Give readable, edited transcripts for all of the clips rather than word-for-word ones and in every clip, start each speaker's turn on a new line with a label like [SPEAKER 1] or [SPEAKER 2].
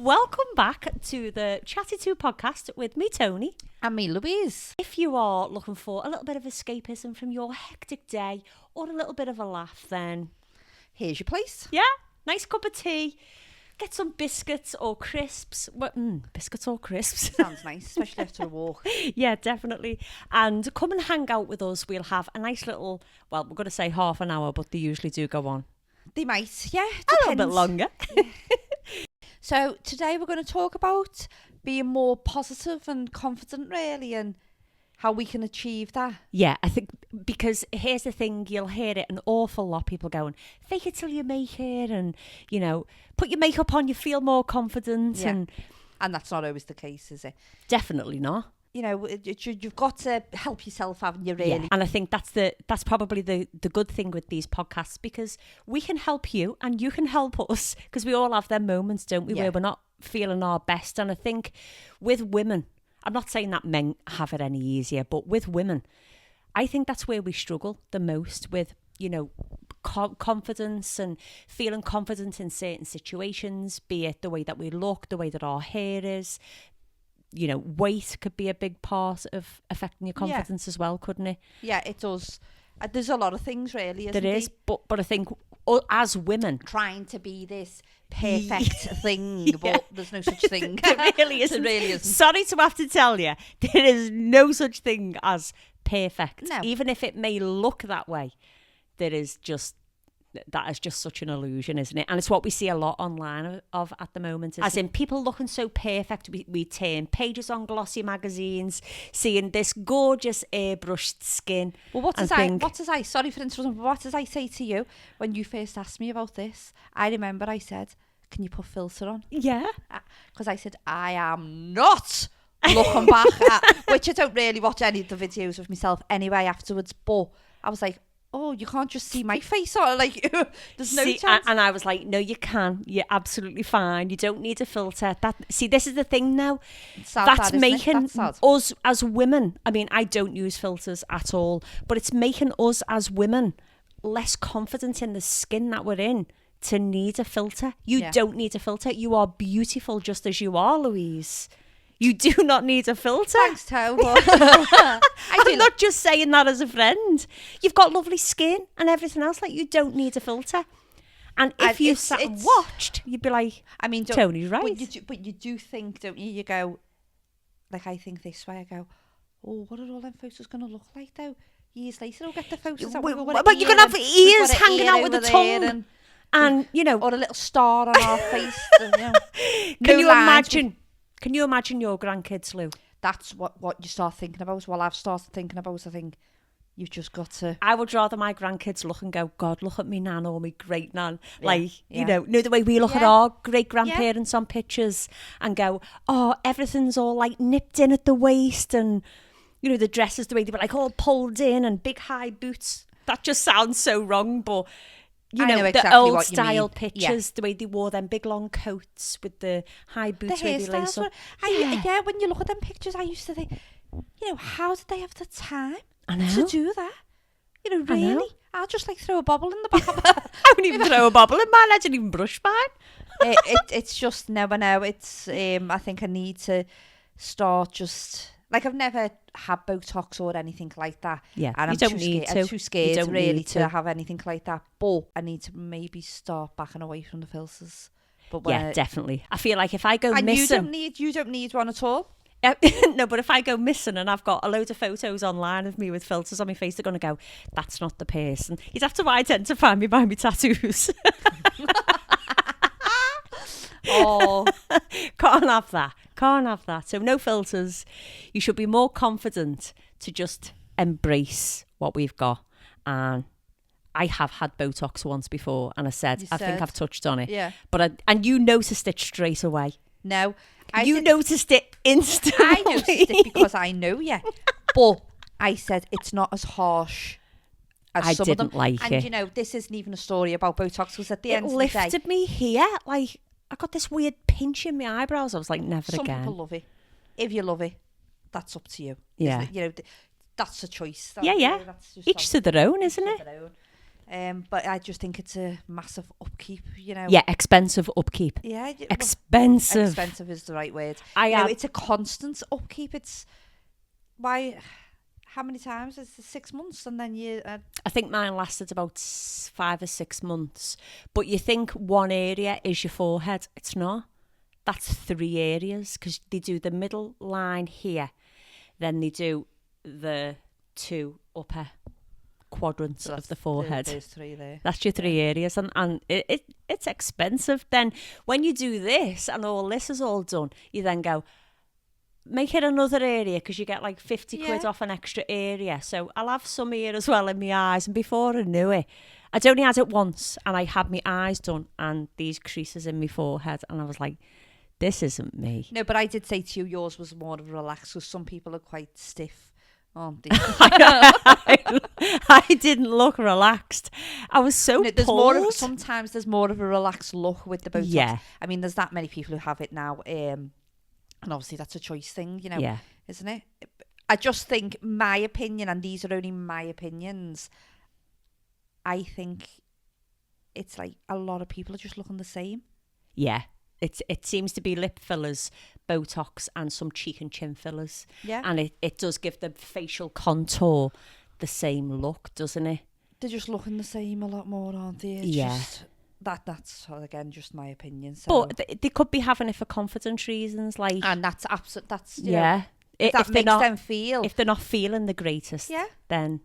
[SPEAKER 1] Welcome back to the Chatty podcast with me, Toni.
[SPEAKER 2] And me, Louise.
[SPEAKER 1] If you are looking for a little bit of escapism from your hectic day or a little bit of a laugh, then
[SPEAKER 2] Here's your place.
[SPEAKER 1] yeah, nice cup of tea. Get some biscuits or crisps. Biscuits or crisps.
[SPEAKER 2] Sounds nice, especially after a walk.
[SPEAKER 1] Yeah, definitely. And come and hang out with us. We'll have a nice little, well, we're going to say half an hour, but they usually do go on
[SPEAKER 2] They might, yeah.
[SPEAKER 1] a little bit longer.
[SPEAKER 2] So today we're going to talk about being more positive and confident, really, and how we can achieve that.
[SPEAKER 1] Yeah, I think because here's the thing, you'll hear it an awful lot, people going, fake it till you make it, and, you know, put your makeup on, you feel more confident,
[SPEAKER 2] Yeah. And that's not always the case, is it?
[SPEAKER 1] definitely not.
[SPEAKER 2] You know, you've got to help yourself, haven't you, really?
[SPEAKER 1] Yeah. And I think that's probably the good thing with these podcasts, because we can help you and you can help us, because we all have them moments, don't we,
[SPEAKER 2] Yeah.
[SPEAKER 1] where we're not feeling our best. And I think with women, I'm not saying that men have it any easier, but with women, I think that's where we struggle the most with, you know, confidence and feeling confident in certain situations, be it the way that we look, the way that our hair is. You know, weight could be a big part of affecting your confidence as well, couldn't it?
[SPEAKER 2] Yeah, it does. There's a lot of things, really, isn't
[SPEAKER 1] There is, but I think as women,
[SPEAKER 2] trying to be this perfect thing, but there's no such thing.
[SPEAKER 1] there really isn't.
[SPEAKER 2] There really isn't.
[SPEAKER 1] Sorry to have to tell you, there is no such thing as perfect.
[SPEAKER 2] No.
[SPEAKER 1] Even if it may look that way, that is just such an illusion, isn't it? And it's what we see a lot online of at the moment. As in people looking so perfect, we turn pages on glossy magazines, seeing this gorgeous airbrushed skin.
[SPEAKER 2] Well, what does I, sorry for interrupting, but what does I say to you when you first asked me about this? I remember I said, can you put filter on?
[SPEAKER 1] Yeah.
[SPEAKER 2] Because I said, I am not looking back at, which I don't really watch any of the videos of myself anyway afterwards, but I was like, oh, you can't just see my face on, like, there's no chance.
[SPEAKER 1] And I was like, no, you can. You're absolutely fine. You don't need a filter. This is the thing now. That's making us as women, I mean, I don't use filters at all, but it's making us as women less confident in the skin that we're in to need a filter. You don't need a filter. You are beautiful just as you are, Louise. You do not need a filter.
[SPEAKER 2] Thanks, Toe.
[SPEAKER 1] I'm not just saying that as a friend. You've got lovely skin and everything else. Like, you don't need a filter. And if you sat and watched, you'd be like, I mean, Tony's right.
[SPEAKER 2] But you do think, don't you? You go, like, I think this way. I go, oh, what are all them photos going to look like, though? Years later, I'll get the photos out.
[SPEAKER 1] But you're going to have ears hanging out with the tongue. And, you know.
[SPEAKER 2] Or a little star on our face.
[SPEAKER 1] Can you imagine your grandkids, Lou?
[SPEAKER 2] That's what you start thinking about. Well, I've started thinking about, I think you've just got to...
[SPEAKER 1] I would rather my grandkids look and go, God, look at me nan or me great nan. You know the way we look at our great grandparents on pictures and go, oh, everything's all like nipped in at the waist, and, you know, the dresses, the way they were like all pulled in and big high boots. That just sounds so wrong, but... You know exactly the old style pictures, the way they wore them big long coats with the high boots where they lace up.
[SPEAKER 2] When you look at them pictures, I used to think, you know, how did they have the time
[SPEAKER 1] to
[SPEAKER 2] do that? You know, really? I'll just like throw a bobble in the back of it.
[SPEAKER 1] I wouldn't even throw a bobble in mine. I didn't even brush mine.
[SPEAKER 2] It's just never know. It's I think I need to start just... Like, I've never had Botox or anything like that.
[SPEAKER 1] Yeah,
[SPEAKER 2] and I'm too scared really to have anything like that. But I need to maybe start backing away from the filters. But
[SPEAKER 1] definitely. I feel like if I go missing...
[SPEAKER 2] And you don't need one at all?
[SPEAKER 1] No, but if I go missing and I've got a load of photos online of me with filters on my face, they're going to go, that's not the person. You'd have to identify me by my tattoos.
[SPEAKER 2] Oh,
[SPEAKER 1] can't have that. So no filters. You should be more confident to just embrace what we've got. And I have had Botox once before, and I think I've touched on it.
[SPEAKER 2] Yeah.
[SPEAKER 1] But you noticed it straight away.
[SPEAKER 2] No,
[SPEAKER 1] noticed it instantly.
[SPEAKER 2] I noticed it because I know you. But I said it's not as harsh as some of them.
[SPEAKER 1] Like it.
[SPEAKER 2] And you know, this isn't even a story about Botox. Because at the end of the day,
[SPEAKER 1] it lifted me here, like. I got this weird pinch in my eyebrows. I was like, never again.
[SPEAKER 2] Some people love it. If you love it, that's up to you.
[SPEAKER 1] Yeah.
[SPEAKER 2] You know, that's a choice.
[SPEAKER 1] Yeah. Each to their own, isn't it?
[SPEAKER 2] But I just think it's a massive upkeep, you know.
[SPEAKER 1] Yeah, expensive upkeep.
[SPEAKER 2] Yeah.
[SPEAKER 1] Expensive.
[SPEAKER 2] Expensive is the right word. It's a constant upkeep. It's why... How many times? It's 6 months and then you...
[SPEAKER 1] I think mine lasted about 5 or 6 months. But you think one area is your forehead. It's not. That's 3 areas because they do the middle line here. Then they do the 2 upper quadrants of the forehead.
[SPEAKER 2] There's 3 there.
[SPEAKER 1] That's your 3 areas. And it's expensive. Then when you do this and all this is all done, you then go... Make it another area because you get like 50 quid off an extra area. So I'll have some here as well in my eyes. And before I knew it, I'd only had it once and I had my eyes done and these creases in my forehead. And I was like, this isn't me.
[SPEAKER 2] No, but I did say to you, yours was more of a relaxed because some people are quite stiff, aren't they?
[SPEAKER 1] I didn't look relaxed. I was so pulled.
[SPEAKER 2] Sometimes there's more of a relaxed look with the Botox.
[SPEAKER 1] Yeah.
[SPEAKER 2] I mean, there's that many people who have it now. And obviously that's a choice thing, you know, isn't it? I just think my opinion, and these are only my opinions, I think it's like a lot of people are just looking the same.
[SPEAKER 1] Yeah. It seems to be lip fillers, Botox and some cheek and chin fillers.
[SPEAKER 2] Yeah.
[SPEAKER 1] And it does give the facial contour the same look, doesn't it?
[SPEAKER 2] They're just looking the same a lot more, aren't they? It's just... That's again just my opinion. So.
[SPEAKER 1] But they could be having it for confidence reasons, like,
[SPEAKER 2] and that's absolute. That's
[SPEAKER 1] if
[SPEAKER 2] that makes them feel.
[SPEAKER 1] If they're not feeling the greatest, then,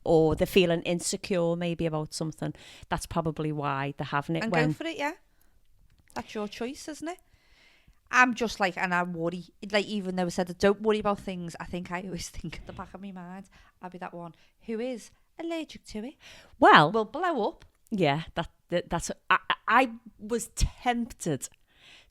[SPEAKER 1] or they're feeling insecure maybe about something, that's probably why they're having it.
[SPEAKER 2] And go for it, That's your choice, isn't it? I'm just like, and I worry. Like, even though I said I don't worry about things, I think I always think at the back of my mind, I'll be that one who is allergic to it.
[SPEAKER 1] Well,
[SPEAKER 2] will blow up.
[SPEAKER 1] Yeah, that's. I was tempted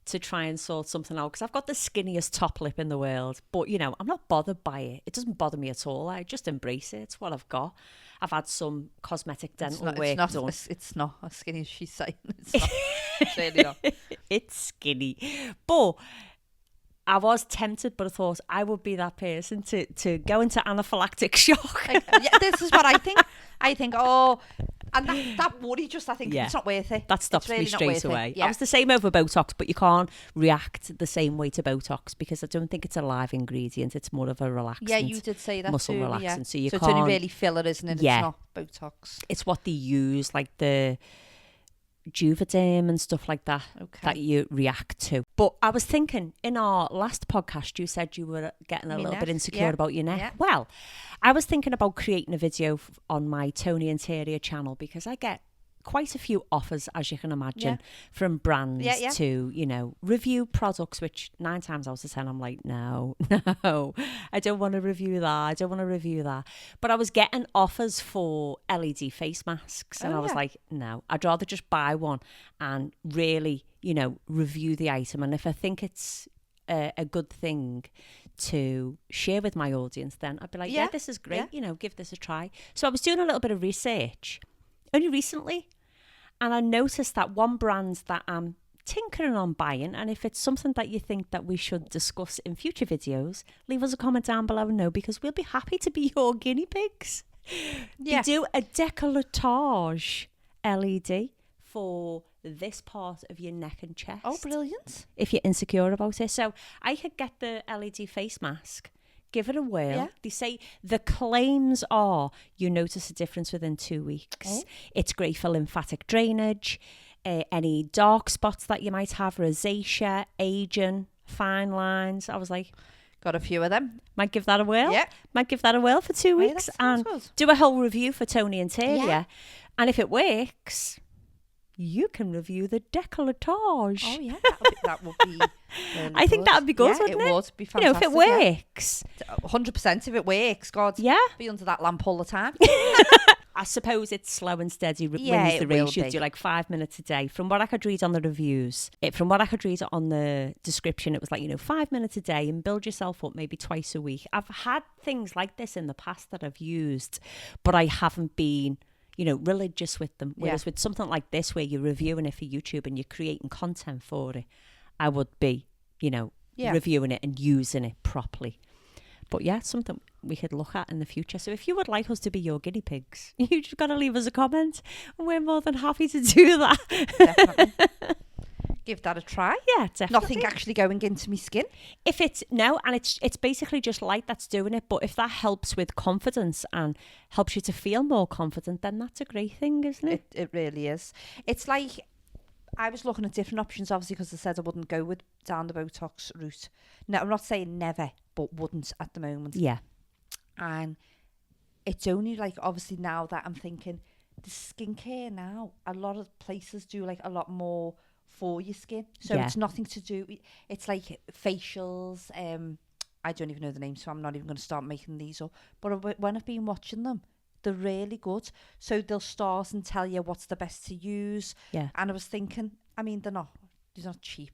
[SPEAKER 1] to try and sort something out because I've got the skinniest top lip in the world, but you know I'm not bothered by it. It doesn't bother me at all. I just embrace it. It's what I've got. I've had some cosmetic dental work done.
[SPEAKER 2] It's not as skinny as she's saying. It's not. It's really not.
[SPEAKER 1] It's skinny, but I was tempted, but I thought I would be that person to go into anaphylactic shock.
[SPEAKER 2] This is what I think. I think, and that worry just, I think it's not worth it.
[SPEAKER 1] That stops
[SPEAKER 2] really
[SPEAKER 1] me straight away.
[SPEAKER 2] Yeah.
[SPEAKER 1] I was the same over Botox, but you can't react the same way to Botox because I don't think it's a live ingredient. It's more of a relaxant.
[SPEAKER 2] Yeah, you did say that
[SPEAKER 1] muscle
[SPEAKER 2] too.
[SPEAKER 1] Relaxant.
[SPEAKER 2] Yeah.
[SPEAKER 1] So you
[SPEAKER 2] so
[SPEAKER 1] can't...
[SPEAKER 2] it's only really filler, isn't it?
[SPEAKER 1] Yeah.
[SPEAKER 2] It's not Botox.
[SPEAKER 1] It's what they use, like the Juvederm and stuff like that, that you react to. But I was thinking, in our last podcast, you said you were getting a little bit insecure about your neck. Yeah. Well, I was thinking about creating a video on my Toni Interior channel because I get quite a few offers, as you can imagine, from brands to, you know, review products, which 9 times out of 10 I'm like, no, I don't want to review that. But I was getting offers for LED face masks and I was like, no, I'd rather just buy one and really, you know, review the item. And if I think it's a good thing to share with my audience, then I'd be like, yeah this is great, you know, give this a try. So I was doing a little bit of research only recently, and I noticed that one brand that I'm tinkering on buying, and if it's something that you think that we should discuss in future videos, leave us a comment down below and know, because we'll be happy to be your guinea pigs. They do a décolletage LED for this part of your neck and chest.
[SPEAKER 2] Oh, brilliant.
[SPEAKER 1] If you're insecure about it. So I could get the LED face mask, give it a whirl. Yeah. They say the claims are you notice a difference within 2 weeks. Oh. It's great for lymphatic drainage, any dark spots that you might have, rosacea, aging, fine lines. I was like,
[SPEAKER 2] got a few of them.
[SPEAKER 1] Might give that a whirl.
[SPEAKER 2] Yeah.
[SPEAKER 1] Might give that a whirl for 2 weeks and do a whole review for Toni Interior. Yeah. And if it works, you can review the décolletage.
[SPEAKER 2] Oh, yeah. That would be really
[SPEAKER 1] I think that would be good, wouldn't it?
[SPEAKER 2] It would be fantastic.
[SPEAKER 1] You know, if it works.
[SPEAKER 2] 100% if it works, God.
[SPEAKER 1] Yeah.
[SPEAKER 2] Be under that lamp all the time.
[SPEAKER 1] I suppose it's slow and steady wins the race. You do like 5 minutes a day. From what I could read on the reviews, from what I could read on the description, it was like, 5 minutes a day and build yourself up maybe twice a week. I've had things like this in the past that I've used, but I haven't been religious with them. Whereas with something like this, where you're reviewing it for YouTube and you're creating content for it, I would be, reviewing it and using it properly. But yeah, something we could look at in the future. So if you would like us to be your guinea pigs, you just got to leave us a comment, and we're more than happy to do that.
[SPEAKER 2] Definitely. Give that a try.
[SPEAKER 1] Yeah, definitely.
[SPEAKER 2] Nothing actually going into my skin.
[SPEAKER 1] If it's no, and it's basically just light that's doing it. But if that helps with confidence and helps you to feel more confident, then that's a great thing, isn't it?
[SPEAKER 2] It really is. It's like, I was looking at different options, obviously, because I said I wouldn't go down the Botox route. No, I'm not saying never, but wouldn't at the moment.
[SPEAKER 1] Yeah.
[SPEAKER 2] And it's only like, obviously now that I'm thinking, the skincare now, a lot of places do like a lot more for your skin. So
[SPEAKER 1] Yeah.
[SPEAKER 2] it's nothing to do, it's like facials. I don't even know the name, so I'm not even going to start making these up. But when I've been watching them, they're really good. So they'll start and tell you what's the best to use.
[SPEAKER 1] Yeah.
[SPEAKER 2] And I was thinking, I mean, they're not cheap.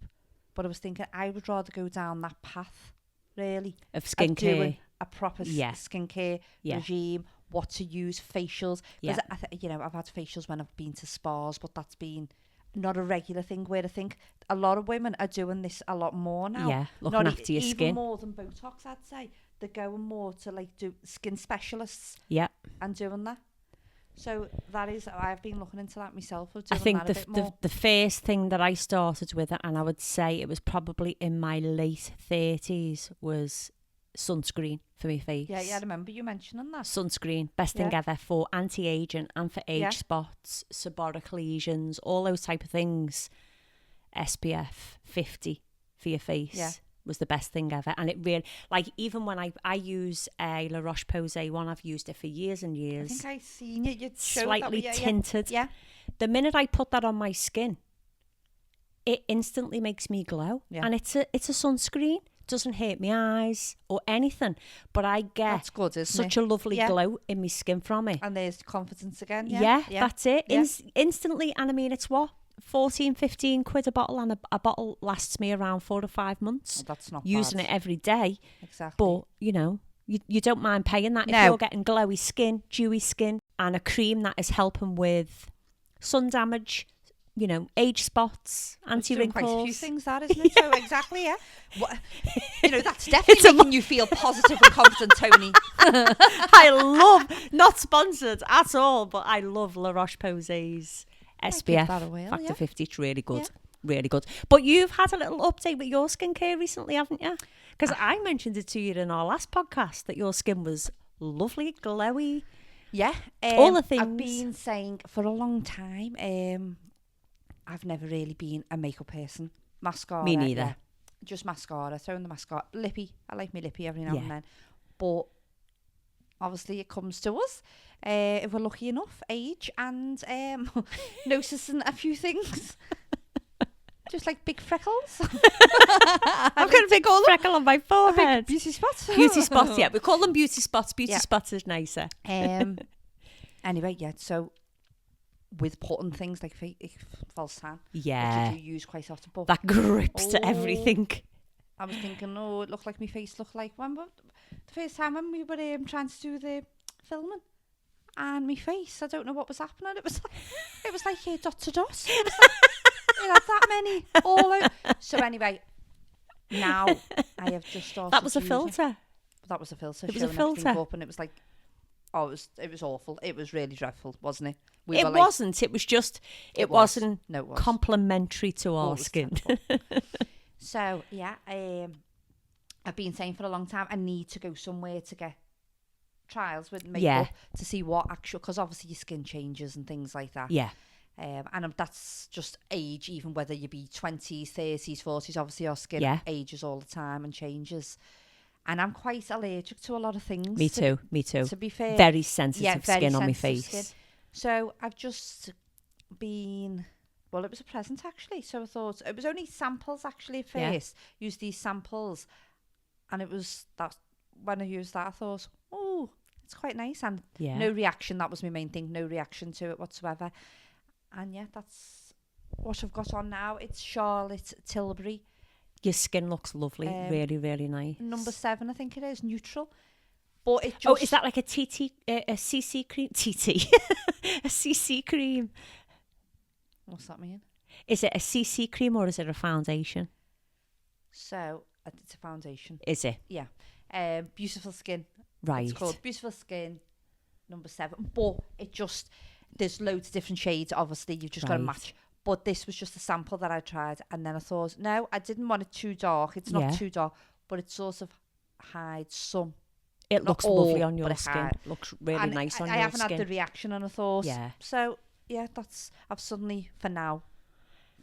[SPEAKER 2] But I was thinking I would rather go down that path, really.
[SPEAKER 1] Of
[SPEAKER 2] Of doing
[SPEAKER 1] skincare.
[SPEAKER 2] a proper
[SPEAKER 1] Yeah.
[SPEAKER 2] skincare
[SPEAKER 1] Yeah.
[SPEAKER 2] regime, what to use, facials.
[SPEAKER 1] Yeah.
[SPEAKER 2] Because I've had facials when I've been to spas, but that's been not a regular thing, where I think a lot of women are doing this a lot more now.
[SPEAKER 1] Yeah, looking
[SPEAKER 2] Not
[SPEAKER 1] after your
[SPEAKER 2] even
[SPEAKER 1] skin.
[SPEAKER 2] more than Botox, I'd say. They're going more to like do skin specialists
[SPEAKER 1] Yeah.
[SPEAKER 2] and doing that. So that is, I've been looking into that myself. Of
[SPEAKER 1] I
[SPEAKER 2] doing
[SPEAKER 1] think
[SPEAKER 2] that a bit more.
[SPEAKER 1] the first thing that I started with, and I would say it was probably in my late 30s, was sunscreen for my face.
[SPEAKER 2] Yeah, I remember you mentioning that.
[SPEAKER 1] Sunscreen, best thing
[SPEAKER 2] Yeah.
[SPEAKER 1] ever for anti-aging and for age
[SPEAKER 2] Yeah.
[SPEAKER 1] spots, seborrheic lesions, all those type of things. SPF 50 for your face.
[SPEAKER 2] Yeah.
[SPEAKER 1] Was the best thing ever. And it really, like, even when I use a La Roche-Posay one, I've used it for years and
[SPEAKER 2] I
[SPEAKER 1] years.
[SPEAKER 2] think I seen it. You showed
[SPEAKER 1] Slightly
[SPEAKER 2] that,
[SPEAKER 1] tinted.
[SPEAKER 2] Yeah.
[SPEAKER 1] The minute I put that on my skin, it instantly makes me glow.
[SPEAKER 2] Yeah.
[SPEAKER 1] And it's a sunscreen. It doesn't hurt my eyes or anything. But I get
[SPEAKER 2] That's good, isn't
[SPEAKER 1] such
[SPEAKER 2] it?
[SPEAKER 1] a lovely
[SPEAKER 2] Yeah.
[SPEAKER 1] glow in my skin from it.
[SPEAKER 2] And there's confidence again.
[SPEAKER 1] Yeah,
[SPEAKER 2] Yeah.
[SPEAKER 1] that's it.
[SPEAKER 2] Yeah.
[SPEAKER 1] Instantly. And I mean, it's what? 14, 15 quid a bottle, and a bottle lasts me around 4 to 5 months.
[SPEAKER 2] Well, that's not
[SPEAKER 1] using
[SPEAKER 2] bad.
[SPEAKER 1] it every day.
[SPEAKER 2] Exactly.
[SPEAKER 1] But, you don't mind paying that if
[SPEAKER 2] No.
[SPEAKER 1] you're getting glowy skin, dewy skin, and a cream that is helping with sun damage, age spots,
[SPEAKER 2] It's doing quite a few
[SPEAKER 1] anti-wrinkles.
[SPEAKER 2] things, that, isn't it? So exactly, yeah. That's definitely making you feel positive and confident, Tony.
[SPEAKER 1] I love, not sponsored at all, but I love La Roche-Posay's SPF
[SPEAKER 2] that a whirl,
[SPEAKER 1] Factor
[SPEAKER 2] yeah.
[SPEAKER 1] 50. It's really good.
[SPEAKER 2] Yeah.
[SPEAKER 1] Really good. But you've had a little update with your skincare recently, haven't you? Because I mentioned it to you in our last podcast that your skin was lovely, glowy.
[SPEAKER 2] Yeah.
[SPEAKER 1] All the things.
[SPEAKER 2] I've been saying for a long time, I've never really been a makeup person. Mascara.
[SPEAKER 1] Me neither.
[SPEAKER 2] Yeah. Just mascara. Throw in the mascara. Lippy. I like my lippy every now
[SPEAKER 1] Yeah.
[SPEAKER 2] and then. But obviously it comes to us. If we're lucky enough, age and noticing a few things. Just like big freckles.
[SPEAKER 1] I've got a big freckle on my forehead.
[SPEAKER 2] Beauty spots.
[SPEAKER 1] Beauty spots, yeah. We call them beauty spots. Beauty
[SPEAKER 2] Yeah.
[SPEAKER 1] spots is nicer.
[SPEAKER 2] Anyway, yeah, so with putting things like false tan,
[SPEAKER 1] Yeah.
[SPEAKER 2] which you do use quite often, but
[SPEAKER 1] That grips to
[SPEAKER 2] Oh.
[SPEAKER 1] everything.
[SPEAKER 2] I was thinking, it looked like my face looked like the first time when we were trying to do the filming, and my face, I don't know what was happening. It was like dot to dot. It was like, it had that many all out. So anyway, now I have just started.
[SPEAKER 1] That was a
[SPEAKER 2] using-
[SPEAKER 1] filter.
[SPEAKER 2] That was a filter.
[SPEAKER 1] It was a
[SPEAKER 2] showing everything
[SPEAKER 1] filter.
[SPEAKER 2] up, and it was like, it was awful. It was really dreadful, wasn't it?
[SPEAKER 1] It
[SPEAKER 2] were like-
[SPEAKER 1] wasn't. It was just, it
[SPEAKER 2] was.
[SPEAKER 1] wasn't
[SPEAKER 2] No, it was.
[SPEAKER 1] complimentary to our
[SPEAKER 2] it was
[SPEAKER 1] skin.
[SPEAKER 2] So yeah, I've been saying for a long time I need to go somewhere to get trials with makeup
[SPEAKER 1] Yeah.
[SPEAKER 2] to see what actual, because obviously your skin changes and things like that.
[SPEAKER 1] Yeah.
[SPEAKER 2] And that's just age, even whether you be 20s, 30s, 40s, obviously your skin
[SPEAKER 1] Yeah.
[SPEAKER 2] ages all the time and changes. And I'm quite allergic to a lot of things.
[SPEAKER 1] Me too. Me too.
[SPEAKER 2] To be fair.
[SPEAKER 1] Very sensitive
[SPEAKER 2] very
[SPEAKER 1] skin on my
[SPEAKER 2] sensitive
[SPEAKER 1] face.
[SPEAKER 2] skin. So I've just been, well, it was a present actually. So I thought, it was only samples actually at
[SPEAKER 1] Yeah.
[SPEAKER 2] first. Used these samples. And it was, that when I used that, I thought, oh, it's quite nice. And
[SPEAKER 1] Yeah.
[SPEAKER 2] no reaction. That was my main thing. No reaction to it whatsoever. And yeah, that's what I've got on now. It's Charlotte Tilbury.
[SPEAKER 1] Your skin looks lovely. Really, really nice.
[SPEAKER 2] Number 7, I think it is. Neutral. But it just...
[SPEAKER 1] Oh, is that like a a CC cream? TT. A CC cream.
[SPEAKER 2] What's that mean?
[SPEAKER 1] Is it a CC cream or is it a foundation?
[SPEAKER 2] So, it's a foundation.
[SPEAKER 1] Is it?
[SPEAKER 2] Yeah. Beautiful Skin.
[SPEAKER 1] Right.
[SPEAKER 2] It's called Beautiful Skin, number 7. But it just, there's loads of different shades. Obviously, you've just got to match. But this was just a sample that I tried. And then I thought, no, I didn't want it too dark. It's not too dark, but it sort of hides some.
[SPEAKER 1] It looks lovely on your skin. It looks really nice on your skin.
[SPEAKER 2] I haven't had the reaction, and I thought, so yeah, I've suddenly, for now,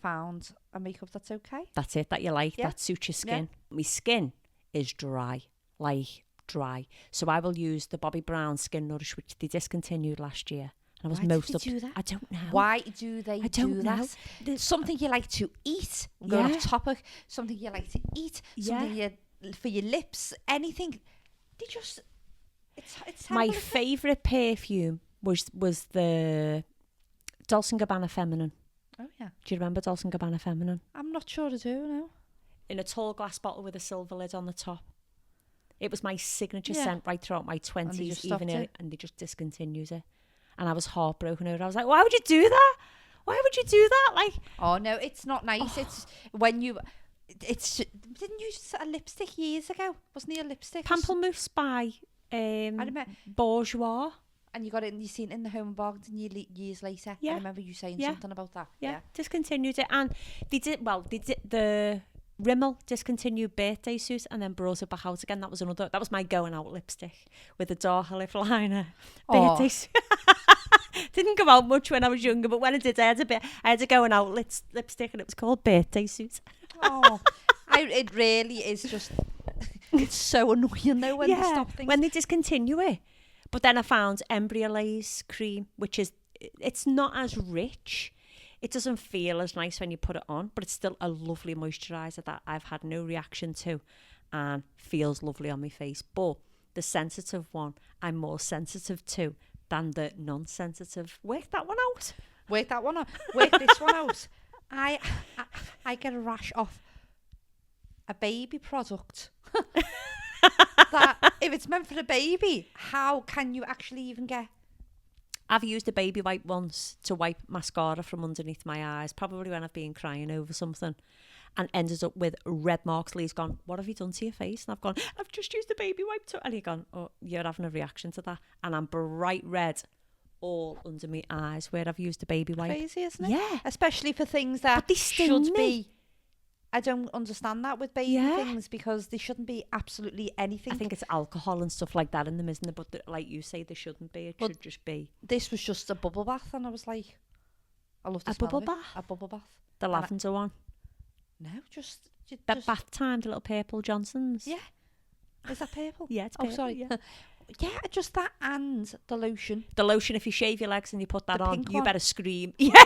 [SPEAKER 2] found a makeup that's okay.
[SPEAKER 1] That's it, that you like, that suits your skin. My skin is dry, like dry. So I will use the Bobbi Brown Skin Nourish, which they discontinued last year. And I was
[SPEAKER 2] do that?
[SPEAKER 1] I don't know.
[SPEAKER 2] Why do they do that? Something you like to eat. Going off topic. Something you like to eat. Something you, for your lips. Anything. They just. It's
[SPEAKER 1] my favourite perfume was the Dolce & Gabbana Feminine.
[SPEAKER 2] Oh yeah.
[SPEAKER 1] Do you remember Dolce & Gabbana Feminine?
[SPEAKER 2] I'm not sure I do, no.
[SPEAKER 1] In a tall glass bottle with a silver lid on the top. It was my signature scent right throughout my 20s, and they just discontinued it. And I was heartbroken over it. I was like, why would you do that? Why would you do that? Like,
[SPEAKER 2] oh no, it's not nice. It's when you, didn't you use a lipstick years ago? Wasn't it a lipstick?
[SPEAKER 1] Pamplemousse by Bourjois.
[SPEAKER 2] And you got it, and you seen it in the Home and Bargains years later. I remember you saying something about that.
[SPEAKER 1] Yeah, discontinued it, and they did the Rimmel discontinued birthday suit and then brought it back out again. That was my going out lipstick with the dark lip liner birthday suit. Didn't go out much when I was younger, but when I did, I had a going out lipstick, and it was called birthday suit.
[SPEAKER 2] It really is just. It's so annoying though when they stop things.
[SPEAKER 1] When they discontinue it. But then I found Embryolaze cream, which it's not as rich. It doesn't feel as nice when you put it on, but it's still a lovely moisturiser that I've had no reaction to and feels lovely on my face. But the sensitive one, I'm more sensitive to than the non-sensitive. Work that one out.
[SPEAKER 2] Work this one out. I get a rash off a baby product. That if it's meant for a baby, how can you actually even get?
[SPEAKER 1] I've used a baby wipe once to wipe mascara from underneath my eyes, probably when I've been crying over something, and ended up with red marks. Lee's gone, what have you done to your face? And I've gone, I've just used a baby wipe to, and he's gone, oh, you're having a reaction to that. And I'm bright red all under my eyes where I've used a baby wipe.
[SPEAKER 2] Crazy, isn't it?
[SPEAKER 1] Yeah.
[SPEAKER 2] Especially for things that should be. I don't understand that with baby things, because they shouldn't be absolutely anything.
[SPEAKER 1] I think it's alcohol and stuff like that in them, isn't it? But like you say, they shouldn't be. It should just be.
[SPEAKER 2] This was just a bubble bath, and I was like, I love the smell of it. A bubble bath.
[SPEAKER 1] The lavender one.
[SPEAKER 2] No, just
[SPEAKER 1] bath time, the little purple Johnsons.
[SPEAKER 2] Yeah. Is that purple?
[SPEAKER 1] Yeah, it's purple.
[SPEAKER 2] Oh, sorry. Yeah, just that, and the lotion.
[SPEAKER 1] The lotion, if you shave your legs and you put that on, you better scream.
[SPEAKER 2] Yeah.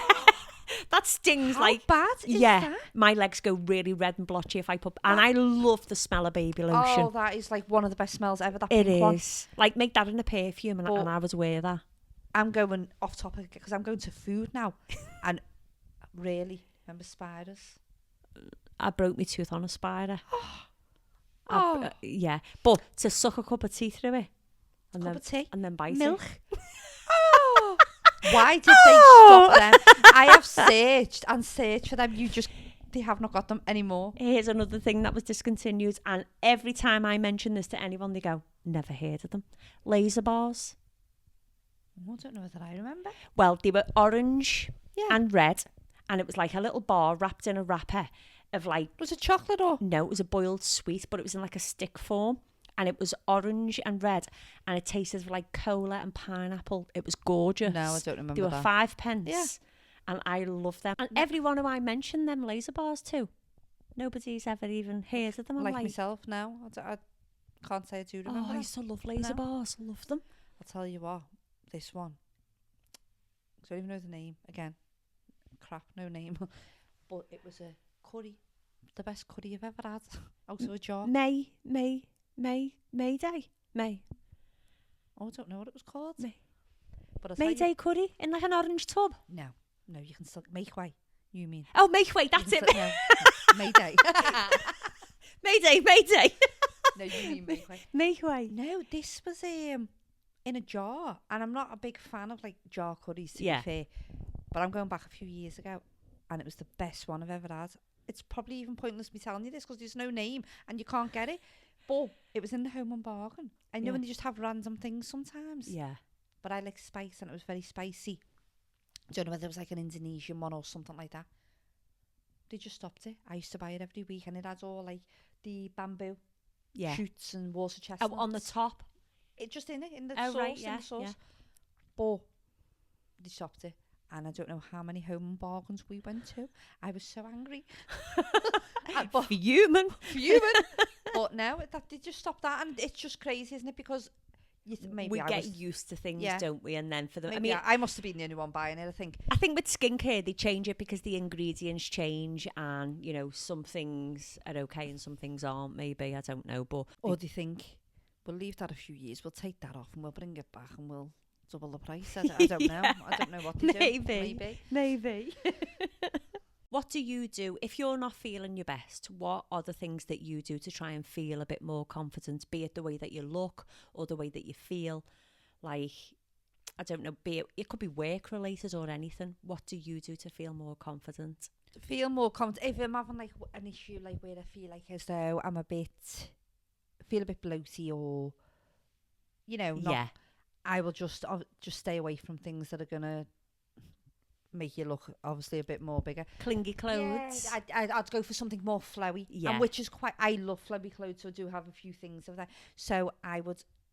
[SPEAKER 1] That stings.
[SPEAKER 2] How bad is that?
[SPEAKER 1] My legs go really red and blotchy if I put... And I love the smell of baby lotion.
[SPEAKER 2] Oh, that is like one of the best smells ever. That
[SPEAKER 1] it
[SPEAKER 2] pink one.
[SPEAKER 1] Is. Like, make that in a perfume, and I would wear that.
[SPEAKER 2] I'm going off topic because I'm going to food now. And really, remember spiders?
[SPEAKER 1] I broke my tooth on a spider. Yeah. But to suck a cup of tea through it. And then bite
[SPEAKER 2] milk.
[SPEAKER 1] It.
[SPEAKER 2] Why did they stop them? I have searched for them. They have not got them anymore.
[SPEAKER 1] Here's another thing that was discontinued, and every time I mention this to anyone, they go, never heard of them. Laser bars.
[SPEAKER 2] I don't know whether I remember.
[SPEAKER 1] Well, they were orange and red, and it was like a little bar wrapped in a wrapper of like...
[SPEAKER 2] Was it chocolate or...?
[SPEAKER 1] No, it was a boiled sweet, but it was in like a stick form. And it was orange and red, and it tasted like cola and pineapple. It was gorgeous.
[SPEAKER 2] No, I don't remember
[SPEAKER 1] that. They were 5 pence.
[SPEAKER 2] Yeah.
[SPEAKER 1] And I love them. And everyone who I mentioned them laser bars to, nobody's ever even heard of them.
[SPEAKER 2] Like myself, no. I can't say I do remember.
[SPEAKER 1] I used to love laser bars. I love them.
[SPEAKER 2] I'll tell you what, this one. I don't even know the name. Again, crap, no name. But it was a curry. The best curry you've ever had. Out of a jar.
[SPEAKER 1] May Day.
[SPEAKER 2] Oh, I don't know what it was called.
[SPEAKER 1] Mayday curry in like an orange tub.
[SPEAKER 2] No, you can still make way. You mean?
[SPEAKER 1] Oh, make way. That's it.
[SPEAKER 2] No, Mayday.
[SPEAKER 1] Mayday.
[SPEAKER 2] No, you mean make way.
[SPEAKER 1] Make way.
[SPEAKER 2] No, this was in a jar, and I'm not a big fan of like jar curries to be fair, but I'm going back a few years ago, and it was the best one I've ever had. It's probably even pointless me telling you this because there's no name and you can't get it. But it was in the Home and Bargain. I know when they just have random things sometimes.
[SPEAKER 1] Yeah.
[SPEAKER 2] But I like spice, and it was very spicy. I don't know whether it was like an Indonesian one or something like that. They just stopped it. I used to buy it every week, and it had all like the bamboo shoots and water chestnuts.
[SPEAKER 1] Oh, on the top?
[SPEAKER 2] It just in the
[SPEAKER 1] Oh,
[SPEAKER 2] sauce,
[SPEAKER 1] right,
[SPEAKER 2] in the sauce. But they stopped it. And I don't know how many Home and Bargains we went to. I was so angry.
[SPEAKER 1] Fuming.
[SPEAKER 2] But no, they just stopped that. And it's just crazy, isn't it? Because maybe
[SPEAKER 1] we get used to things, don't we? And then for them,
[SPEAKER 2] maybe I must have been the only one buying it, I think.
[SPEAKER 1] I think with skincare, they change it because the ingredients change, and, you know, some things are okay and some things aren't, maybe. I don't know. But
[SPEAKER 2] or do you think we'll leave that a few years, we'll take that off and we'll bring it back and we'll double the price? I don't know. I don't know what to do.
[SPEAKER 1] Maybe. What do you do if you're not feeling your best? What are the things that you do to try and feel a bit more confident, be it the way that you look or the way that you feel? Like, I don't know, it could be work related or anything. What do you do to feel more confident?
[SPEAKER 2] Feel more confident. If I'm having like an issue like where I feel like as though I'm feel a bit bloaty, or, you know, I will just stay away from things that are gonna make you look obviously a bit more bigger.
[SPEAKER 1] Clingy clothes.
[SPEAKER 2] Yeah, I'd go for something more flowy.
[SPEAKER 1] Yeah.
[SPEAKER 2] And which is I love flowy clothes, so I do have a few things of that. So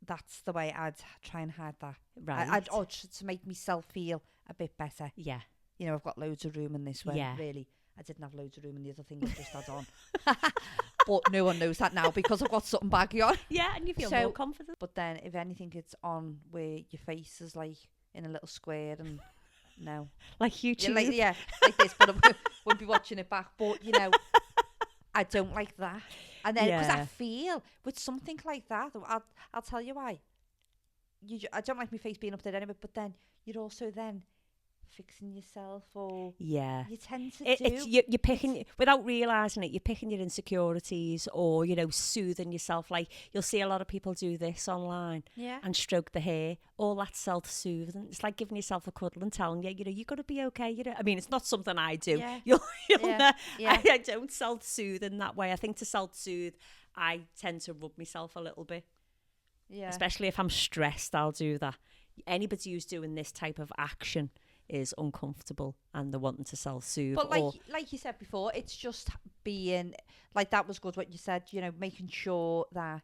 [SPEAKER 2] that's the way I'd try and hide that.
[SPEAKER 1] Right.
[SPEAKER 2] To make myself feel a bit better.
[SPEAKER 1] Yeah.
[SPEAKER 2] You know, I've got loads of room in this one.
[SPEAKER 1] Yeah.
[SPEAKER 2] Really, I didn't have loads of room in the other thing I just had on. But no one knows that now because I've got something baggy on.
[SPEAKER 1] Yeah, and you feel more confident.
[SPEAKER 2] But then if anything, it's on where your face is like in a little square and... No.
[SPEAKER 1] Like YouTube?
[SPEAKER 2] Like this, but I won't be watching it back. But, you know, I don't like that. And then, because I feel with something like that, I'll tell you why. I don't like my face being up there anyway, but then you're also then fixing yourself, or you tend to
[SPEAKER 1] you're picking, without realising it, you're picking your insecurities, or, you know, soothing yourself. Like, you'll see a lot of people do this online and stroke the hair. All that self-soothing. It's like giving yourself a cuddle and telling you, you know, you're going to be okay. You know, I mean, it's not something I do. You'll know, I don't self-soothe in that way. I think to self-soothe, I tend to rub myself a little bit. Yeah. Especially if I'm stressed, I'll do that. Anybody who's doing this type of action is uncomfortable and they're wanting to self-soothe.
[SPEAKER 2] But like you said before, it's just being, like, that was good what you said, you know, making sure that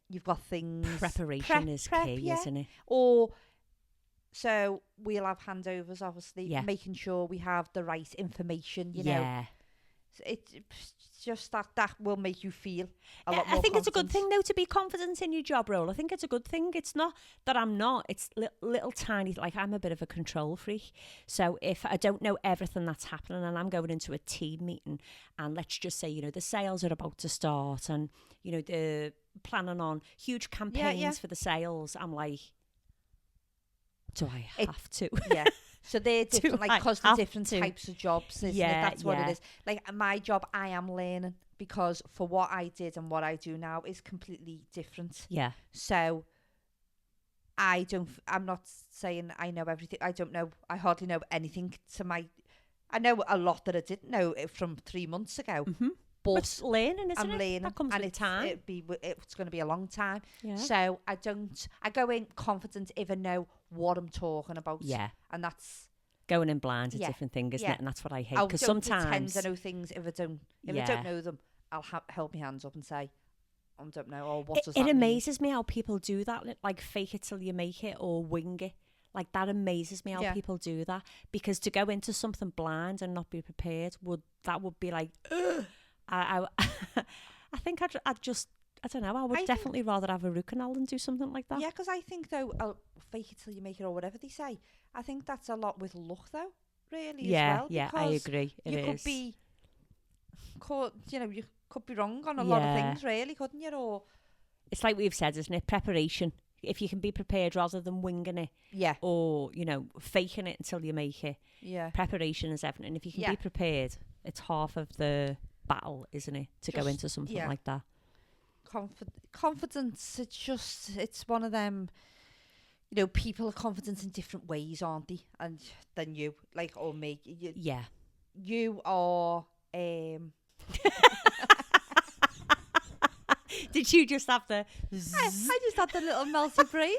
[SPEAKER 2] you've got things.
[SPEAKER 1] Preparation is key, isn't it?
[SPEAKER 2] Or, so we'll have handovers, obviously, making sure we have the right information, you know. It's just that will make you feel a lot more
[SPEAKER 1] I think
[SPEAKER 2] confident.
[SPEAKER 1] it's a good thing, though, to be confident in your job role. I think it's a good thing. It's not that I'm not. It's little tiny, like, I'm a bit of a control freak. So if I don't know everything that's happening and I'm going into a team meeting and let's just say, you know, the sales are about to start and, you know, they're planning on huge campaigns for the sales, I'm like, do I have to?
[SPEAKER 2] Yeah. So they're different, like, because they're different types of jobs, isn't it? That's what it is. Like, my job, I am learning, because for what I did and what I do now is completely different.
[SPEAKER 1] Yeah.
[SPEAKER 2] So I'm not saying I know everything. I hardly know anything I know a lot that I didn't know from 3 months ago. Mm-hmm. But
[SPEAKER 1] it's learning, isn't
[SPEAKER 2] I'm learning.
[SPEAKER 1] That comes with time.
[SPEAKER 2] It's going to be a long time.
[SPEAKER 1] Yeah.
[SPEAKER 2] So I go in confident if I know what I'm talking about.
[SPEAKER 1] Yeah.
[SPEAKER 2] And that's...
[SPEAKER 1] Going in blind is a different thing, isn't it? And that's what I hate. Because sometimes...
[SPEAKER 2] I know things if I don't know them. I'll hold my hands up and say, I don't know, or what does that mean?
[SPEAKER 1] It amazes me how people do that, like fake it till you make it or wing it. Like, that amazes me how people do that. Because to go into something blind and not be prepared would be like... Ugh. I think I'd just, I don't know, I would definitely rather have a root canal than do something like that.
[SPEAKER 2] Yeah, because I think, though, fake it till you make it, or whatever they say, I think that's a lot with luck, though, really, as well.
[SPEAKER 1] Yeah, I agree.
[SPEAKER 2] Could be caught, you know, you could be wrong on a lot of things, really, couldn't you? Or
[SPEAKER 1] it's like we've said, isn't it? Preparation. If you can be prepared rather than winging it.
[SPEAKER 2] Yeah.
[SPEAKER 1] Or, you know, faking it until you make it.
[SPEAKER 2] Yeah.
[SPEAKER 1] Preparation is everything. And if you can be prepared, it's half of the battle, isn't it, to go into something like that?
[SPEAKER 2] Confidence, it's one of them, you know, people are confident in different ways, aren't they? And than you, like, or me. You are
[SPEAKER 1] Did you just have the
[SPEAKER 2] I just had the little melty brain.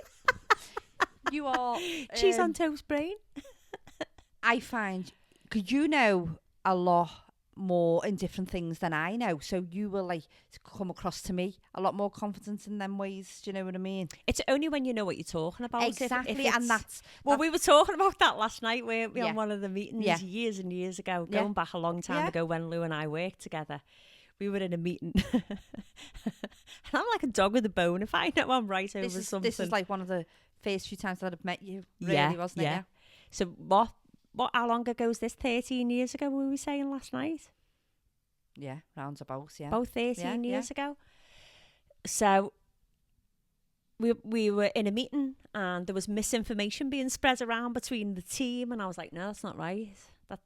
[SPEAKER 2] You are
[SPEAKER 1] cheese on toast brain?
[SPEAKER 2] I find, because you know a lot more in different things than I know, so you will like come across to me a lot more confident in them ways. Do you know what I mean?
[SPEAKER 1] It's only when you know what you're talking about.
[SPEAKER 2] Exactly,
[SPEAKER 1] if
[SPEAKER 2] and that's
[SPEAKER 1] we were talking about that last night, weren't we,
[SPEAKER 2] Yeah.
[SPEAKER 1] on one of the meetings
[SPEAKER 2] Yeah.
[SPEAKER 1] years and years ago,
[SPEAKER 2] Yeah.
[SPEAKER 1] going back a long time
[SPEAKER 2] Yeah.
[SPEAKER 1] ago when Lou and I worked together. We were in a meeting, and I'm like a dog with a bone if I know I'm right over something.
[SPEAKER 2] This is like one of the first few times that I've met you, really,
[SPEAKER 1] Yeah,
[SPEAKER 2] wasn't it?
[SPEAKER 1] yeah. So what? How long ago is this? 13 years ago, were we saying last night?
[SPEAKER 2] Yeah, roundabouts, yeah.
[SPEAKER 1] About 13
[SPEAKER 2] Yeah,
[SPEAKER 1] years ago. So we were in a meeting and there was misinformation being spread around between the team, and I was like, no, that's not right.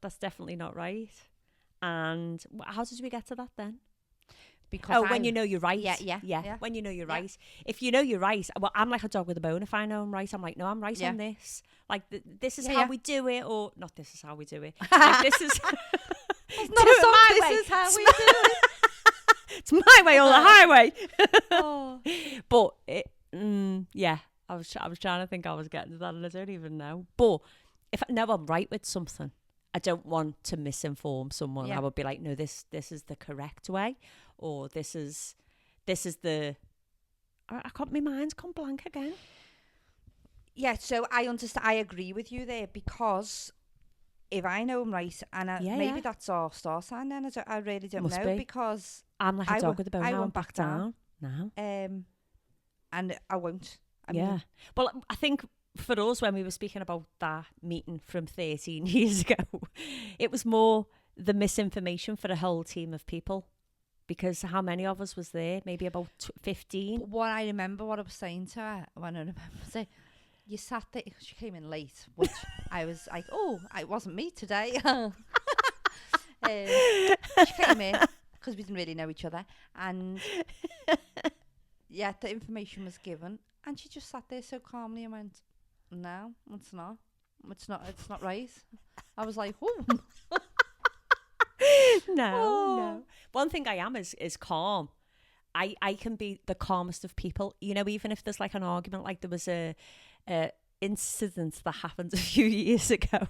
[SPEAKER 1] That's definitely not right. And how did we get to that then?
[SPEAKER 2] Because
[SPEAKER 1] when you know you're right.
[SPEAKER 2] Yeah.
[SPEAKER 1] When you know you're
[SPEAKER 2] Yeah.
[SPEAKER 1] right. If you know you're right, well, I'm like a dog with a bone. If I know I'm right, I'm like, no, I'm right
[SPEAKER 2] Yeah.
[SPEAKER 1] on this. Like, this is
[SPEAKER 2] Yeah,
[SPEAKER 1] how
[SPEAKER 2] yeah.
[SPEAKER 1] we do it, or not. This is how we do it. Like, this is
[SPEAKER 2] It's not a song, this is how we do it.
[SPEAKER 1] It's my way or the highway.
[SPEAKER 2] Oh.
[SPEAKER 1] But yeah, I was trying to think I was getting to that, and I don't even know. But if I know I'm right with something, I don't want to misinform someone.
[SPEAKER 2] Yeah.
[SPEAKER 1] I would be like, no, this is the correct way, or this is the. I can't. My mind's gone blank again.
[SPEAKER 2] Yeah, so I understand. I agree with you there, because if I know I'm right, and maybe that's our star sign, then I really don't
[SPEAKER 1] Must
[SPEAKER 2] know,
[SPEAKER 1] be.
[SPEAKER 2] because
[SPEAKER 1] I'm like a dog with a bone.
[SPEAKER 2] I
[SPEAKER 1] Now I'm
[SPEAKER 2] won't
[SPEAKER 1] back down. No.
[SPEAKER 2] and I won't. I
[SPEAKER 1] Yeah.
[SPEAKER 2] mean,
[SPEAKER 1] Well, I think for us, when we were speaking about that meeting from 13 years ago, it was more the misinformation for a whole team of people. Because how many of us was there? Maybe about 15.
[SPEAKER 2] but what I remember, what I was saying to her, when I remember saying, you sat there, she came in late, which I was like, oh, it wasn't me today. She came in, because we didn't really know each other, and yeah, the information was given, and she just sat there so calmly and went, no, it's not right. I was like, oh.
[SPEAKER 1] No. One thing I am is calm. I can be the calmest of people. You know, even if there's like an argument, like there was a incident that happened a few years ago,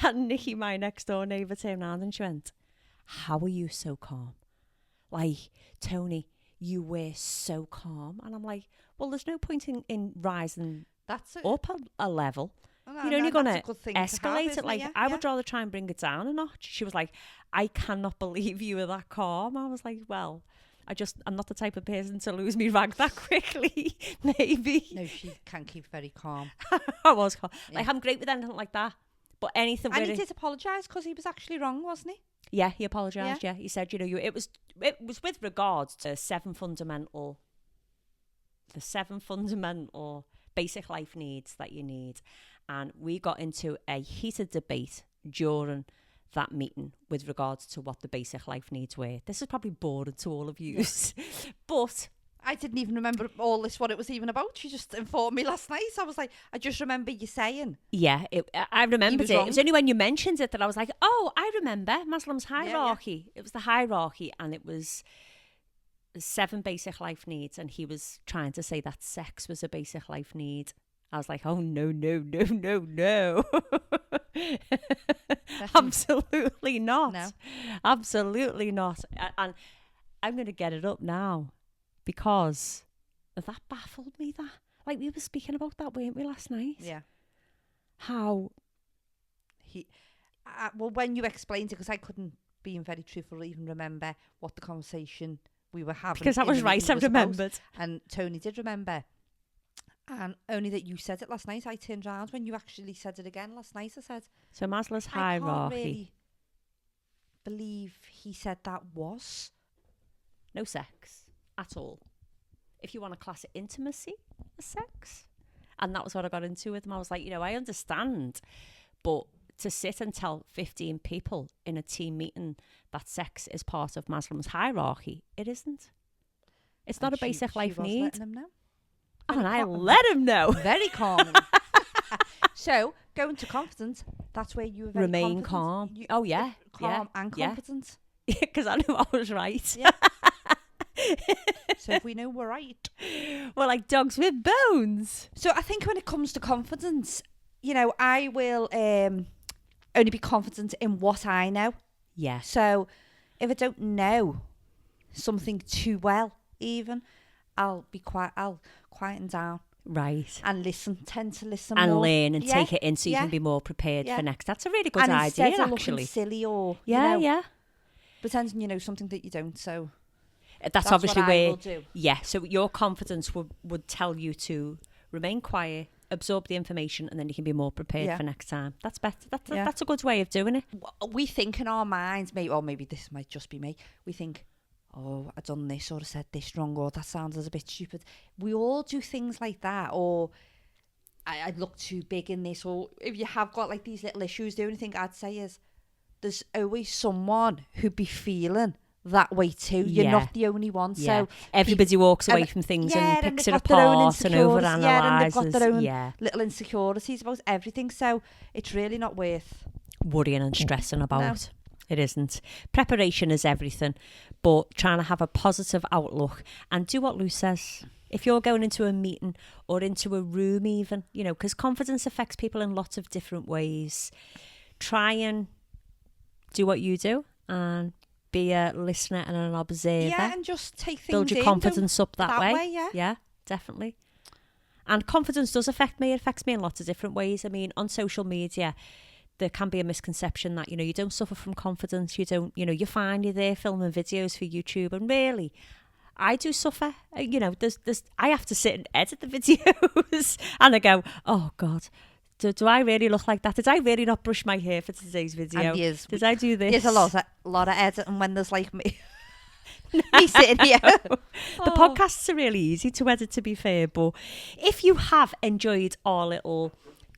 [SPEAKER 1] and Nikki, my next door neighbour, turned around and she went, how are you so calm? Like, Toni, you were so calm. And I'm like, well, there's no point in rising
[SPEAKER 2] That's it.
[SPEAKER 1] up a level.
[SPEAKER 2] Well,
[SPEAKER 1] You're only going to
[SPEAKER 2] that's a good thing to have,
[SPEAKER 1] escalate
[SPEAKER 2] isn't
[SPEAKER 1] it. Like,
[SPEAKER 2] Yeah,
[SPEAKER 1] I
[SPEAKER 2] yeah.
[SPEAKER 1] would rather try and bring it down a notch. She was like, I cannot believe you were that calm. I was like, well, I'm not the type of person to lose me rag that quickly. Maybe.
[SPEAKER 2] No, she can keep very calm.
[SPEAKER 1] I was calm.
[SPEAKER 2] Yeah.
[SPEAKER 1] Like, I'm great with anything like that. But anything
[SPEAKER 2] And
[SPEAKER 1] where
[SPEAKER 2] he did apologise, because he was actually wrong, wasn't he?
[SPEAKER 1] yeah, he apologised. Yeah. He said, it was with regards to the seven fundamental basic life needs that you need. And we got into a heated debate during that meeting with regards to what the basic life needs were. This is probably boring to all of you, but
[SPEAKER 2] I didn't even remember all this, what it was even about. She just informed me last night. I was like, I just remember you saying.
[SPEAKER 1] yeah, I remembered it.
[SPEAKER 2] wrong.
[SPEAKER 1] It was only when you mentioned it that I was like, oh, I remember Maslow's hierarchy. It was the hierarchy, and it was 7 basic life needs, and he was trying to say that sex was a basic life need. I was like, oh, no. Absolutely not.
[SPEAKER 2] No.
[SPEAKER 1] Absolutely not. And I'm going to get it up now, because that baffled me. That, like, we were speaking about that, weren't we, last night?
[SPEAKER 2] Yeah.
[SPEAKER 1] How
[SPEAKER 2] well, when you explained it, because I couldn't, being very truthful, even remember what the conversation we were having.
[SPEAKER 1] because that was right, I remembered.
[SPEAKER 2] And Toni did remember. And only that you said it last night, I turned around when you actually said it again last night. I said,
[SPEAKER 1] So Maslow's
[SPEAKER 2] I can't
[SPEAKER 1] hierarchy.
[SPEAKER 2] really believe he said that was.
[SPEAKER 1] No sex at all. If you want to class it intimacy as sex. And that was what I got into with him. I was like, I understand, but to sit and tell 15 people in a team meeting that sex is part of Maslow's hierarchy, it isn't. It's not a basic life need.
[SPEAKER 2] Letting him know.
[SPEAKER 1] And I let him know.
[SPEAKER 2] Very calm. So, going to confidence, that's where you were very
[SPEAKER 1] Remain
[SPEAKER 2] confident.
[SPEAKER 1] calm.
[SPEAKER 2] You-
[SPEAKER 1] Oh, yeah.
[SPEAKER 2] Calm
[SPEAKER 1] yeah,
[SPEAKER 2] and
[SPEAKER 1] yeah.
[SPEAKER 2] confident.
[SPEAKER 1] Because I knew I was right.
[SPEAKER 2] Yeah. So if we know we're right.
[SPEAKER 1] We're like dogs with bones.
[SPEAKER 2] So I think when it comes to confidence, I will only be confident in what I know.
[SPEAKER 1] Yeah.
[SPEAKER 2] So if I don't know something too well, even, I'll quieten down.
[SPEAKER 1] Right.
[SPEAKER 2] And tend to listen
[SPEAKER 1] and
[SPEAKER 2] more.
[SPEAKER 1] learn and take it in so you can be more prepared for next. That's a really good idea,
[SPEAKER 2] instead of
[SPEAKER 1] actually.
[SPEAKER 2] looking silly or pretending you know something that you don't. So
[SPEAKER 1] that's obviously
[SPEAKER 2] what
[SPEAKER 1] where
[SPEAKER 2] I will do.
[SPEAKER 1] Yeah. So your confidence would tell you to remain quiet, absorb the information, and then you can be more prepared for next time. That's better. That's a good way of doing it.
[SPEAKER 2] We think in our minds, maybe this might just be me. We think, oh, I done this or I said this wrong or that sounds a bit stupid. We all do things like that, or I look too big in this, or if you have got like these little issues, the only thing I'd say is there's always someone who'd be feeling that way too. You're not the only one. So
[SPEAKER 1] everybody walks away from things and picks it apart and overanalyzes.
[SPEAKER 2] And they've got their own little insecurities about everything. So it's really not worth
[SPEAKER 1] worrying and stressing about.
[SPEAKER 2] No.
[SPEAKER 1] It isn't. Preparation is everything, but trying to have a positive outlook and do what Lou says. If you're going into a meeting or into a room even, because confidence affects people in lots of different ways. Try and do what you do and be a listener and an observer.
[SPEAKER 2] Yeah, and just take things
[SPEAKER 1] build your confidence up that way.
[SPEAKER 2] Yeah,
[SPEAKER 1] definitely. And confidence does affect me. It affects me in lots of different ways. I mean, on social media, there can be a misconception that, you don't suffer from confidence. You don't, you're fine. You're there filming videos for YouTube. And really, I do suffer. I have to sit and edit the videos and I go, oh God, do I really look like that? Did I really not brush my hair for today's video? Did I do this?
[SPEAKER 2] There's a lot of editing when there's like me. Me sitting here.
[SPEAKER 1] The podcasts are really easy to edit, to be fair. But if you have enjoyed our little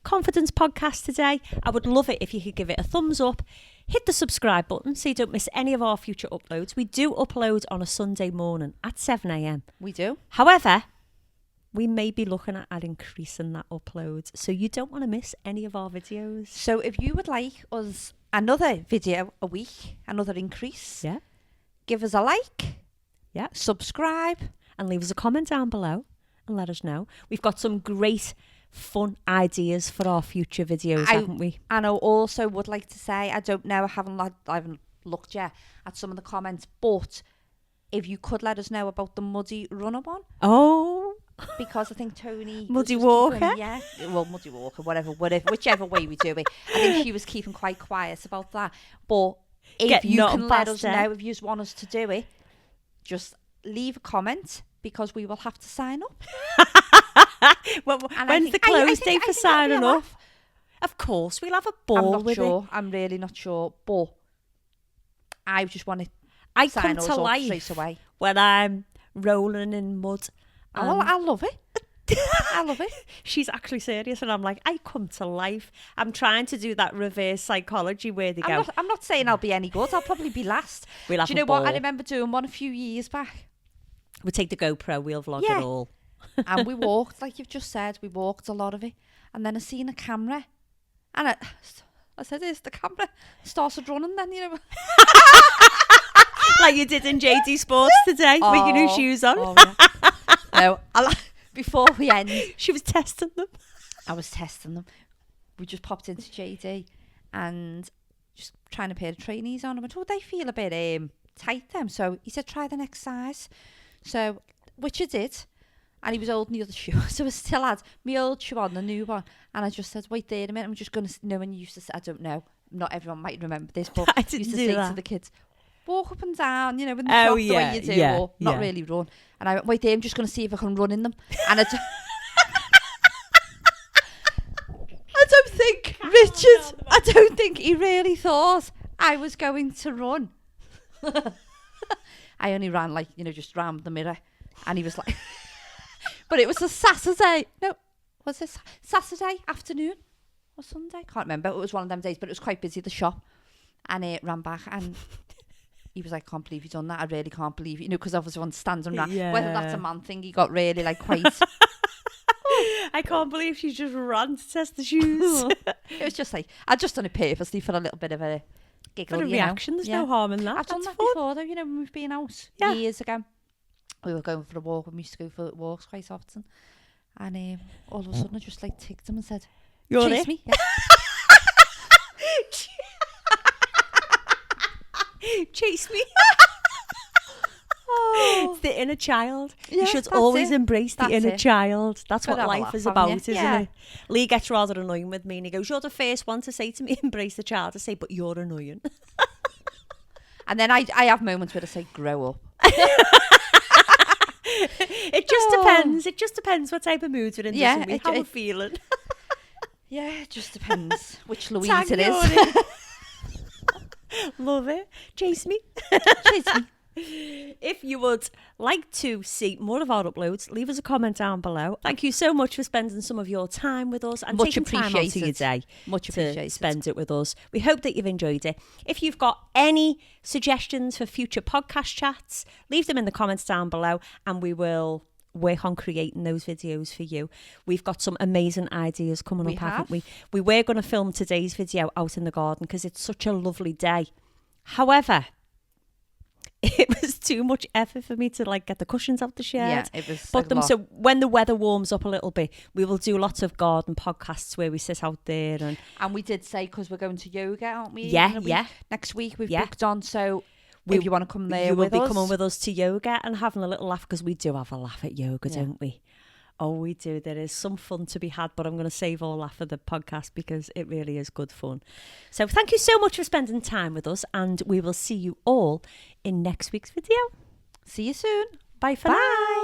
[SPEAKER 1] confidence podcast today, I would love it if you could give it a thumbs up, hit the subscribe button so you don't miss any of our future uploads. We do upload on a Sunday morning at 7 a.m.
[SPEAKER 2] We do.
[SPEAKER 1] However, we may be looking at increasing that upload, so you don't want to miss any of our videos.
[SPEAKER 2] So if you would like us another video a week, another increase, give us a like, subscribe,
[SPEAKER 1] and leave us a comment down below and let us know. We've got some great fun ideas for our future videos, haven't we?
[SPEAKER 2] And I also would like to say, I don't know, I haven't looked yet at some of the comments, but if you could let us know about the muddy runner one.
[SPEAKER 1] Oh,
[SPEAKER 2] because I think Toni
[SPEAKER 1] Muddy Walker,
[SPEAKER 2] Muddy Walker, whatever, whichever way we do it. I think she was keeping quite quiet about that. But if you can let us know, if you just want us to do it, just leave a comment because we will have to sign up.
[SPEAKER 1] When's the close date for signing up? Of course, we'll have a ball.
[SPEAKER 2] I'm not sure. I'm really not sure, but I just want to.
[SPEAKER 1] I come to life
[SPEAKER 2] straight away
[SPEAKER 1] when I'm rolling in mud.
[SPEAKER 2] Oh, I love it. I love it.
[SPEAKER 1] She's actually serious, and I'm like, I come to life. I'm trying to do that reverse psychology where they go.
[SPEAKER 2] I'm not saying I'll be any good. I'll probably be last.
[SPEAKER 1] We'll have
[SPEAKER 2] do you know what? I remember doing one a few years back.
[SPEAKER 1] We'll take the GoPro. We'll vlog it all.
[SPEAKER 2] And we walked, like you've just said, we walked a lot of it. And then I seen a camera. And I said, "Here's the camera." Started running then,
[SPEAKER 1] like you did in JD Sports today with your new shoes on.
[SPEAKER 2] No, before we end.
[SPEAKER 1] She was testing them.
[SPEAKER 2] I was testing them. We just popped into JD and just trying a pair of trainees on. I went, they feel a bit tight them. So he said, try the next size. So, which I did. And he was holding the other shoe. So I still had my old shoe on, the new one. And I just said, wait there a minute. I'm just going to, when you used to say, I don't know. Not everyone might remember this, but
[SPEAKER 1] I didn't
[SPEAKER 2] used to
[SPEAKER 1] do
[SPEAKER 2] say
[SPEAKER 1] that.
[SPEAKER 2] to the kids, walk up and down, in the shop the way you do, or not really run. And I went, wait there, I'm just going to see if I can run in them. And I don't think, Richard, I don't think he really thought I was going to run. I only ran just round the mirror. And he was like, but it was a Saturday. No, was this Saturday afternoon or Sunday? Can't remember. It was one of them days, but it was quite busy, the shop. And it ran back and he was like, can't believe you've done that. I really can't believe it. Because obviously one stands and ran.
[SPEAKER 1] Yeah.
[SPEAKER 2] Whether that's a man thing, he got really quite.
[SPEAKER 1] I can't believe she just ran to test the shoes.
[SPEAKER 2] It was just I'd just done it purposely for a little bit of a giggle.
[SPEAKER 1] For a reaction, there's no harm in that.
[SPEAKER 2] I've done that before though, when we've been out years ago. we were going for a walk. We used to go for walks quite often. And all of a sudden I just like ticked him and said,
[SPEAKER 1] You're
[SPEAKER 2] chase
[SPEAKER 1] it?
[SPEAKER 2] me. Yeah.
[SPEAKER 1] Chase me.
[SPEAKER 2] Oh.
[SPEAKER 1] It's the inner child.
[SPEAKER 2] Yeah,
[SPEAKER 1] You should
[SPEAKER 2] that's
[SPEAKER 1] always
[SPEAKER 2] it.
[SPEAKER 1] embrace the
[SPEAKER 2] That's
[SPEAKER 1] inner
[SPEAKER 2] it.
[SPEAKER 1] child. That's
[SPEAKER 2] Gotta
[SPEAKER 1] what
[SPEAKER 2] have a
[SPEAKER 1] life
[SPEAKER 2] laugh,
[SPEAKER 1] is
[SPEAKER 2] haven't
[SPEAKER 1] about,
[SPEAKER 2] you?
[SPEAKER 1] isn't
[SPEAKER 2] Yeah.
[SPEAKER 1] it? Lee gets rather annoying with me and he goes, you're the first one to say to me, embrace the child. I say, but you're annoying.
[SPEAKER 2] And then I have moments where I say, grow up.
[SPEAKER 1] It just depends. It just depends what type of moods we're in.
[SPEAKER 2] Yeah,
[SPEAKER 1] Doesn't we? How we're feeling.
[SPEAKER 2] Yeah, it just depends which Louise
[SPEAKER 1] Tag
[SPEAKER 2] it
[SPEAKER 1] you're
[SPEAKER 2] is.
[SPEAKER 1] in. Love it. Chase me.
[SPEAKER 2] Chase me.
[SPEAKER 1] If you would like to see more of our uploads, leave us a comment down below. Thank you so much for spending some of your time with us and
[SPEAKER 2] Much
[SPEAKER 1] taking time out of your
[SPEAKER 2] appreciated.
[SPEAKER 1] day
[SPEAKER 2] Much
[SPEAKER 1] to
[SPEAKER 2] appreciated.
[SPEAKER 1] spend it with us. We hope that you've enjoyed it. If you've got any suggestions for future podcast chats, leave them in the comments down below and we will work on creating those videos for you. We've got some amazing ideas coming up, haven't we? We were going to film today's video out in the garden because it's such a lovely day. However, it was too much effort for me to like get the cushions out the shed.
[SPEAKER 2] Yeah, it was
[SPEAKER 1] Put them. So when the weather warms up a little bit, we will do lots of garden podcasts where we sit out there. And
[SPEAKER 2] we did say, because we're going to yoga, aren't we?
[SPEAKER 1] Yeah.
[SPEAKER 2] Next week we've booked on. So if you want to come there
[SPEAKER 1] you will
[SPEAKER 2] with us.
[SPEAKER 1] be coming with us to yoga and having a little laugh because we do have a laugh at yoga, don't we? Oh, we do. There is some fun to be had, but I'm going to save all that for the podcast because it really is good fun. So thank you so much for spending time with us and we will see you all in next week's video.
[SPEAKER 2] See you soon.
[SPEAKER 1] Bye for now.